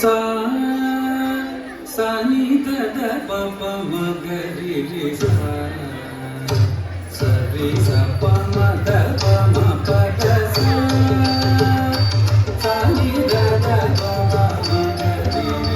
sa sa ni da da pa pa ma ga ri ri sa sa ri sa pa ma da pa ma pa ga sa sa ni da da pa pa ma ga ri ri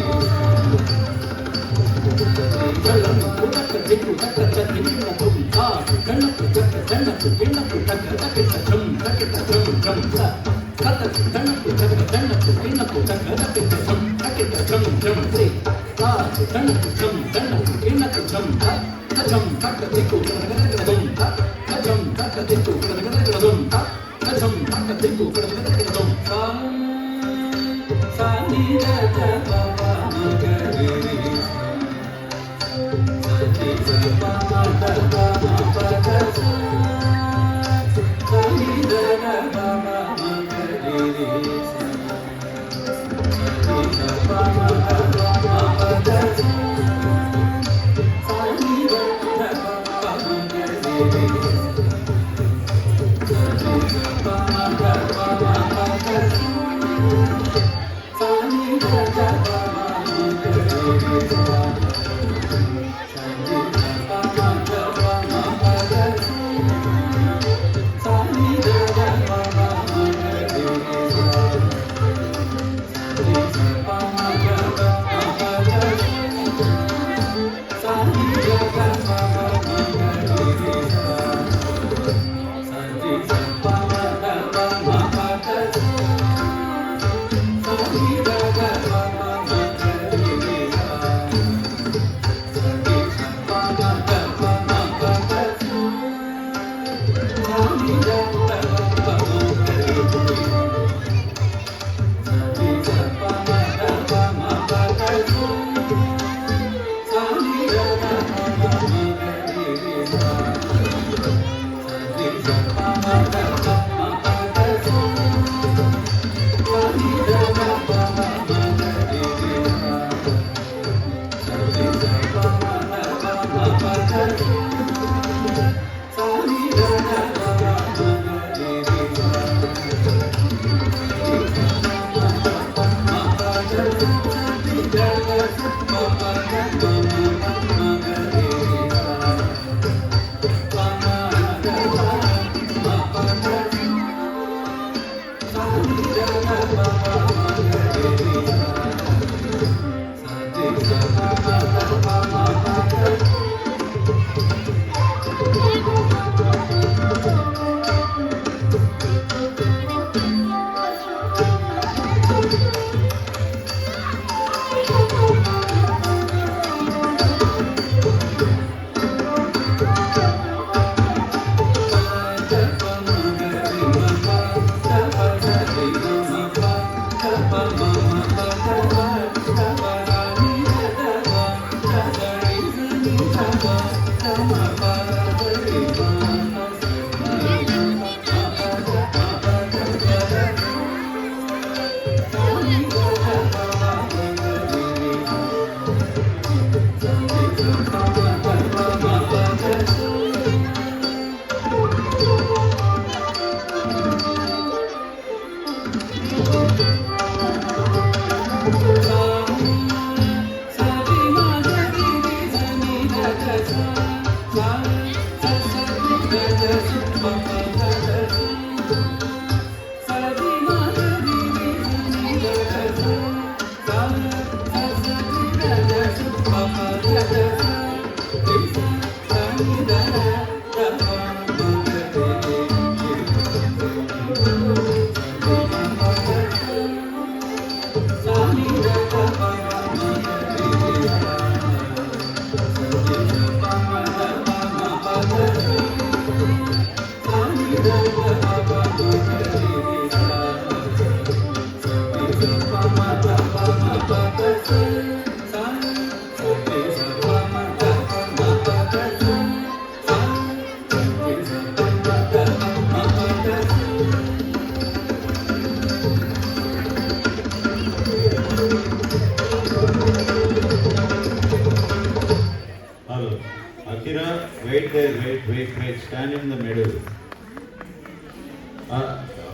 Wait there, wait. Stand in the middle.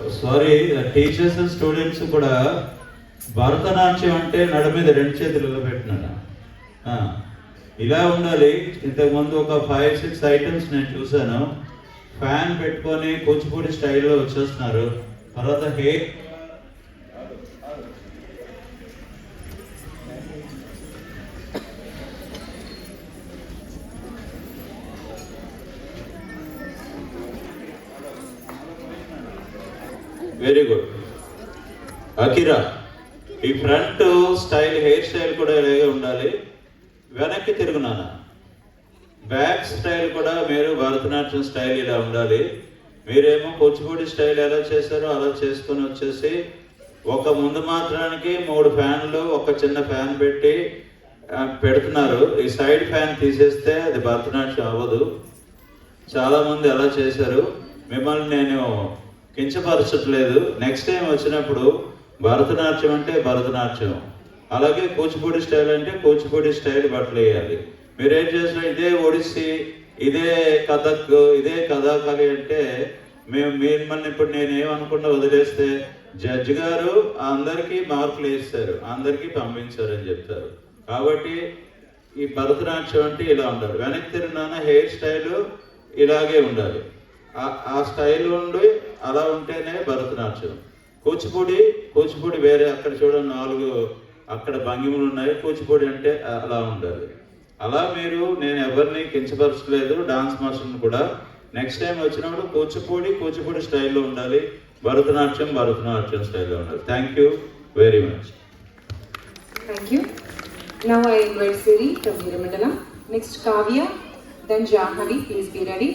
Sorry, teachers and students ಕೂಡ భరతనాట్యం అంటే నడు మీద రెండు చేతులు ఇలా పెట్టినాడు. ఇలా ఉండాలి. ఇంతకుముందు ఒక 5-6 ఐటమ్స్ నేను చూశాను. ఫ్యాన్ పెట్టుకొని కూచిపూడి స్టైల్లో వచ్చేస్తున్నారు. తర్వాత హెయిర్ వెరీ గుడ్. అకిరా, ఈ ఫ్రంట్ స్టైల్ హెయిర్ స్టైల్ కూడా ఇలాగే ఉండాలి. వెనక్కి తిరుగునానా, బ్యాక్ స్టైల్ కూడా మీరు భరతనాట్యం స్టైల్ ఇలా ఉండాలి. మీరేమో కూచిపూడి స్టైల్ ఎలా చేశారో అలా చేసుకొని వచ్చేసి ఒక ముందు మాత్రానికి 3 ఫ్యాన్లు ఒక చిన్న ఫ్యాన్ పెట్టి పెడుతున్నారు. ఈ సైడ్ ఫ్యాన్ తీసేస్తే అది భరతనాట్యం అవ్వదు. చాలామంది అలా చేశారు. మిమ్మల్ని నేను కించపరచట్లేదు. నెక్స్ట్ టైం వచ్చినప్పుడు భరతనాట్యం అంటే భరతనాట్యం, అలాగే కూచిపూడి స్టైల్ అంటే కూచిపూడి స్టైల్ బట్టలు వేయాలి. మీరేం చేసినా ఇదే ఒడిస్సీ, ఇదే కథక్, ఇదే కథాకళి అంటే మిమ్మల్ని ఇప్పుడు నేనేమనుకున్నా వదిలేస్తే జడ్జి గారు అందరికీ మార్కులు వేస్తారు, అందరికీ పంపించారని చెప్తారు. కాబట్టి ఈ భరతనాట్యం అంటే ఇలా ఉండాలి. వెనక్కి తిరిగిన హెయిర్ స్టైలు ఇలాగే ఉండాలి. ఆ స్టైల్ ఉండి అలా ఉంటేనే భరతనాట్యం. కూచిపూడి వేరే. అక్కడ చూడండి 4 అక్కడ భంగిమలు ఉన్నాయి. కూచిపూడి అంటే అలా ఉండాలి. అలా మీరు, నేను ఎవరిని కించపరచలేదు, డాన్స్ మాస్టర్ని కూడా. నెక్స్ట్ టైం వచ్చినప్పుడు కూచిపూడి స్టైల్లో ఉండాలి, భరతనాట్యం స్టైల్లో ఉండాలి. Thank you very much. Thank you. Now I invite Siri from Veeramandalam. Next Kavya, then Jahnavi. Please be ready.